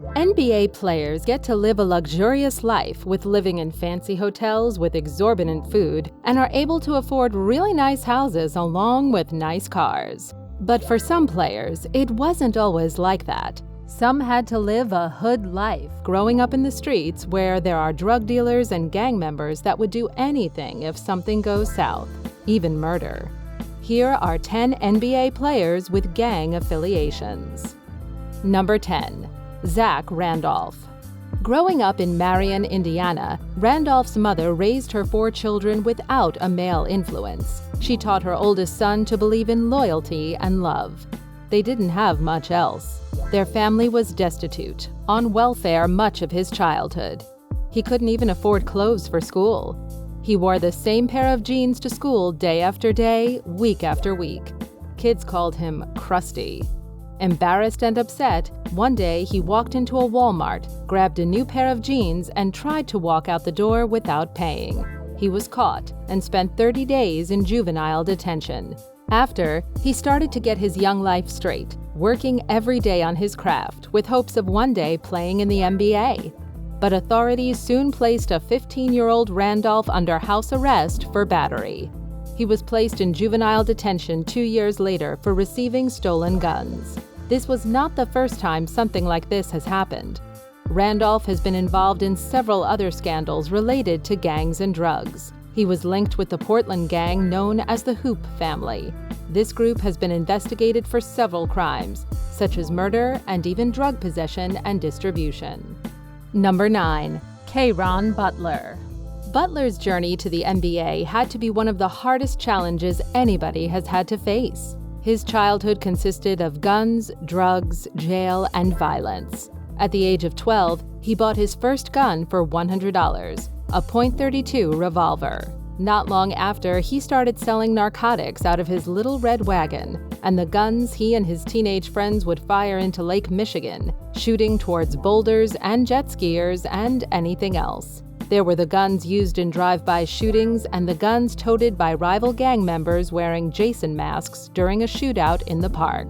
NBA players get to live a luxurious life with living in fancy hotels with exorbitant food and are able to afford really nice houses along with nice cars. But for some players, it wasn't always like that. Some had to live a hood life, growing up in the streets where there are drug dealers and gang members that would do anything if something goes south, even murder. Here are 10 NBA players with gang affiliations. Number 10. Zach Randolph. Growing up in Marion, Indiana, Randolph's mother raised her 4 children without a male influence. She taught her oldest son to believe in loyalty and love. They didn't have much else. Their family was destitute, on welfare much of his childhood. He couldn't even afford clothes for school. He wore the same pair of jeans to school day after day, week after week. Kids called him crusty. Embarrassed and upset, one day he walked into a Walmart, grabbed a new pair of jeans, and tried to walk out the door without paying. He was caught and spent 30 days in juvenile detention. After, he started to get his young life straight, working every day on his craft with hopes of one day playing in the NBA. But authorities soon placed a 15-year-old Randolph under house arrest for battery. He was placed in juvenile detention 2 years later for receiving stolen guns. This was not the first time something like this has happened. Randolph has been involved in several other scandals related to gangs and drugs. He was linked with the Portland gang known as the Hoop family. This group has been investigated for several crimes, such as murder and even drug possession and distribution. Number 9. Ron Butler. Butler's journey to the NBA had to be one of the hardest challenges anybody has had to face. His childhood consisted of guns, drugs, jail, and violence. At the age of 12, he bought his first gun for $100, a .32 revolver. Not long after, he started selling narcotics out of his little red wagon, and the guns he and his teenage friends would fire into Lake Michigan, shooting towards boulders and jet skiers and anything else. There were the guns used in drive-by shootings and the guns toted by rival gang members wearing Jason masks during a shootout in the park.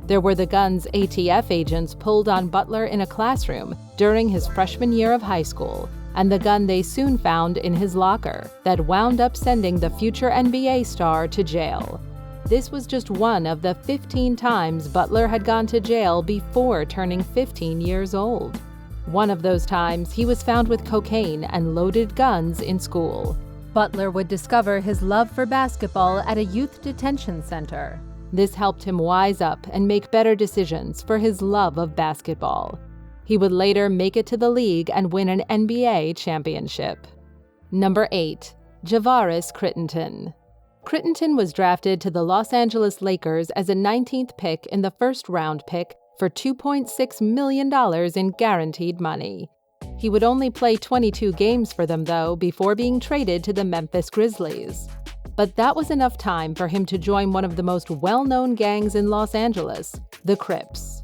There were the guns ATF agents pulled on Butler in a classroom during his freshman year of high school, and the gun they soon found in his locker that wound up sending the future NBA star to jail. This was just one of the 15 times Butler had gone to jail before turning 15 years old. One of those times, he was found with cocaine and loaded guns in school. Butler would discover his love for basketball at a youth detention center. This helped him wise up and make better decisions for his love of basketball. He would later make it to the league and win an NBA championship. Number 8. Javaris Crittenton. Crittenton was drafted to the Los Angeles Lakers as a 19th pick in the first-round pick for $2.6 million in guaranteed money. He would only play 22 games for them, though, before being traded to the Memphis Grizzlies. But that was enough time for him to join one of the most well-known gangs in Los Angeles, the Crips.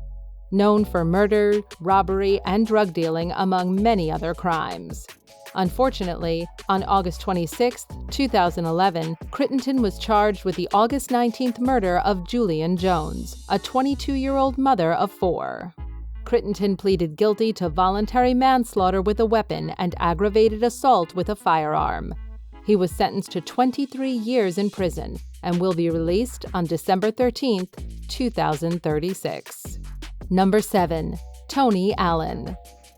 Known for murder, robbery, and drug dealing, among many other crimes. Unfortunately, on August 26, 2011, Crittenton was charged with the August 19th murder of Julian Jones, a 22-year-old mother of 4. Crittenton pleaded guilty to voluntary manslaughter with a weapon and aggravated assault with a firearm. He was sentenced to 23 years in prison and will be released on December 13, 2036. Number 7. Tony Allen.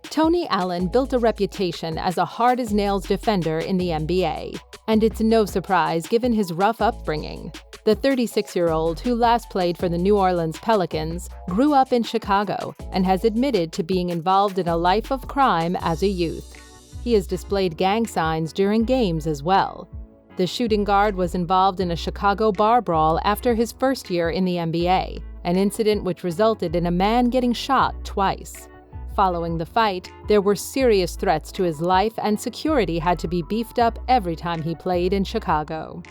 Tony Allen built a reputation as a hard-as-nails defender in the NBA, and it's no surprise given his rough upbringing. The 36-year-old, who last played for the New Orleans Pelicans, grew up in Chicago and has admitted to being involved in a life of crime as a youth. He has displayed gang signs during games as well. The shooting guard was involved in a Chicago bar brawl after his first year in the NBA, an incident which resulted in a man getting shot twice. Following the fight, there were serious threats to his life and security had to be beefed up every time he played in Chicago.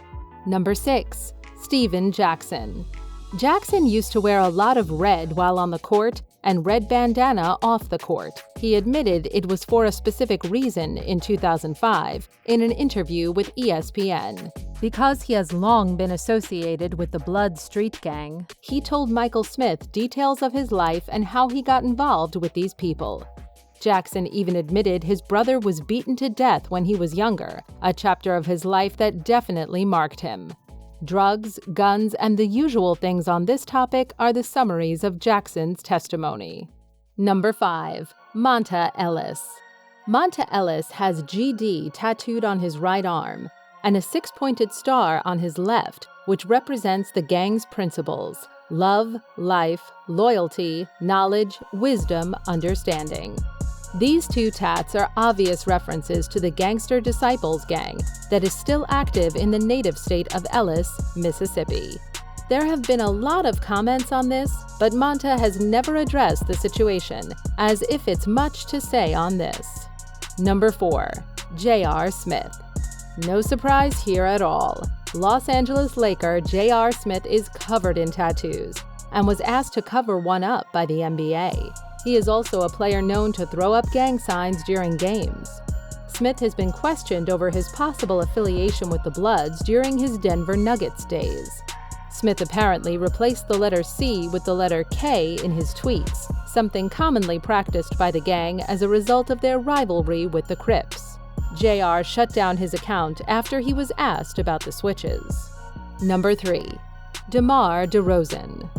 Number 6. Stephen Jackson. Jackson used to wear a lot of red while on the court and red bandana off the court. He admitted it was for a specific reason in 2005 in an interview with ESPN. Because he has long been associated with the Blood Street Gang, he told Michael Smith details of his life and how he got involved with these people. Jackson even admitted his brother was beaten to death when he was younger, a chapter of his life that definitely marked him. Drugs, guns, and the usual things on this topic are the summaries of Jackson's testimony. Number 5. Monta Ellis. Monta Ellis has GD tattooed on his right arm and a 6-pointed star on his left, which represents the gang's principles: love, life, loyalty, knowledge, wisdom, understanding. These 2 tats are obvious references to the Gangster Disciples gang that is still active in the native state of Ellis, Mississippi. There have been a lot of comments on this, but Monta has never addressed the situation, as if it's much to say on this. Number 4. J.R. Smith. No surprise here at all. Los Angeles Laker J.R. Smith is covered in tattoos and was asked to cover one up by the NBA. He is also a player known to throw up gang signs during games. Smith has been questioned over his possible affiliation with the Bloods during his Denver Nuggets days. Smith apparently replaced the letter C with the letter K in his tweets, something commonly practiced by the gang as a result of their rivalry with the Crips. JR shut down his account after he was asked about the switches. Number 3. DeMar DeRozan.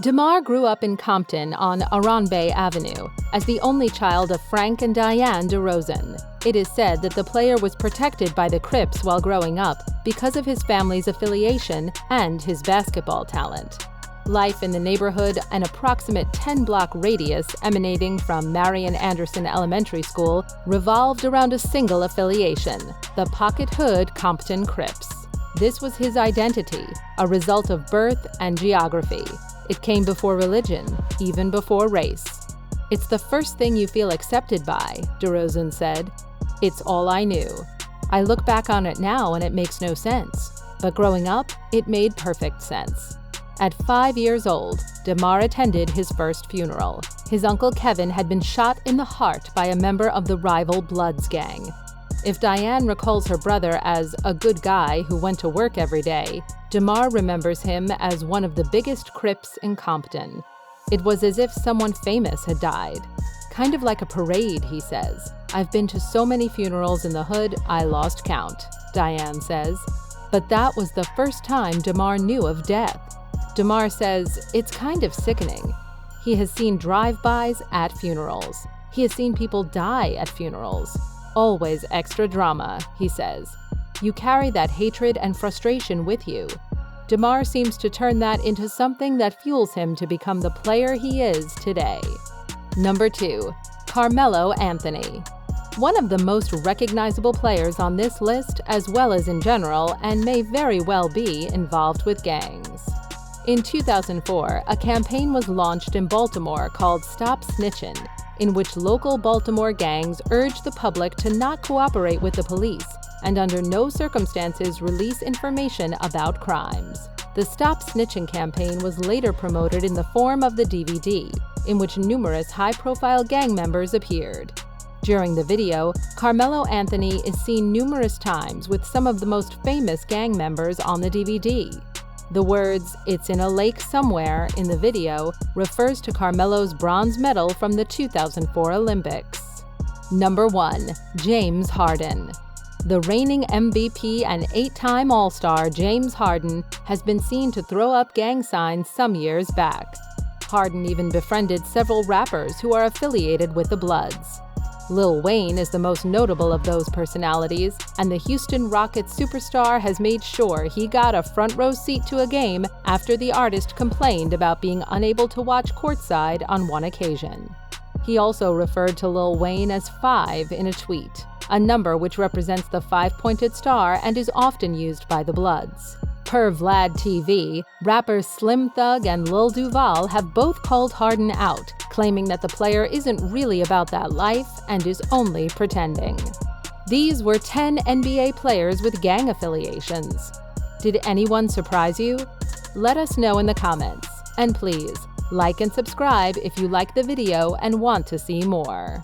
DeMar grew up in Compton on Aronbe Avenue as the only child of Frank and Diane DeRozan. It is said that the player was protected by the Crips while growing up because of his family's affiliation and his basketball talent. Life in the neighborhood, an approximate 10-block radius emanating from Marion Anderson Elementary School, revolved around a single affiliation, the Pocket Hood Compton Crips. This was his identity, a result of birth and geography. It came before religion, even before race. "It's the first thing you feel accepted by," DeRozan said. "It's all I knew. I look back on it now and it makes no sense. But growing up, it made perfect sense." At 5 years old, DeMar attended his first funeral. His uncle Kevin had been shot in the heart by a member of the rival Bloods gang. If Diane recalls her brother as a good guy who went to work every day, DeMar remembers him as one of the biggest Crips in Compton. "It was as if someone famous had died. Kind of like a parade," he says. "I've been to so many funerals in the hood, I lost count," Diane says. But that was the first time DeMar knew of death. DeMar says it's kind of sickening. He has seen drive-bys at funerals. He has seen people die at funerals. Always extra drama, he says. You carry that hatred and frustration with you. DeMar seems to turn that into something that fuels him to become the player he is today. Number 2. Carmelo Anthony. One of the most recognizable players on this list, as well as in general, and may very well be involved with gangs. In 2004, a campaign was launched in Baltimore called Stop Snitchin', in which local Baltimore gangs urged the public to not cooperate with the police and under no circumstances release information about crimes. The Stop Snitchin' campaign was later promoted in the form of the DVD, in which numerous high-profile gang members appeared. During the video, Carmelo Anthony is seen numerous times with some of the most famous gang members on the DVD. The words, "It's in a lake somewhere," in the video refers to Carmelo's bronze medal from the 2004 Olympics. Number 1. James Harden. The reigning MVP and 8-time All-Star James Harden has been seen to throw up gang signs some years back. Harden even befriended several rappers who are affiliated with the Bloods. Lil Wayne is the most notable of those personalities, and the Houston Rockets superstar has made sure he got a front-row seat to a game after the artist complained about being unable to watch courtside on one occasion. He also referred to Lil Wayne as 5 in a tweet, a number which represents the 5-pointed star and is often used by the Bloods. Per Vlad TV, rappers Slim Thug and Lil Duval have both called Harden out, claiming that the player isn't really about that life and is only pretending. These were 10 NBA players with gang affiliations. Did anyone surprise you? Let us know in the comments. And please, like and subscribe if you like the video and want to see more.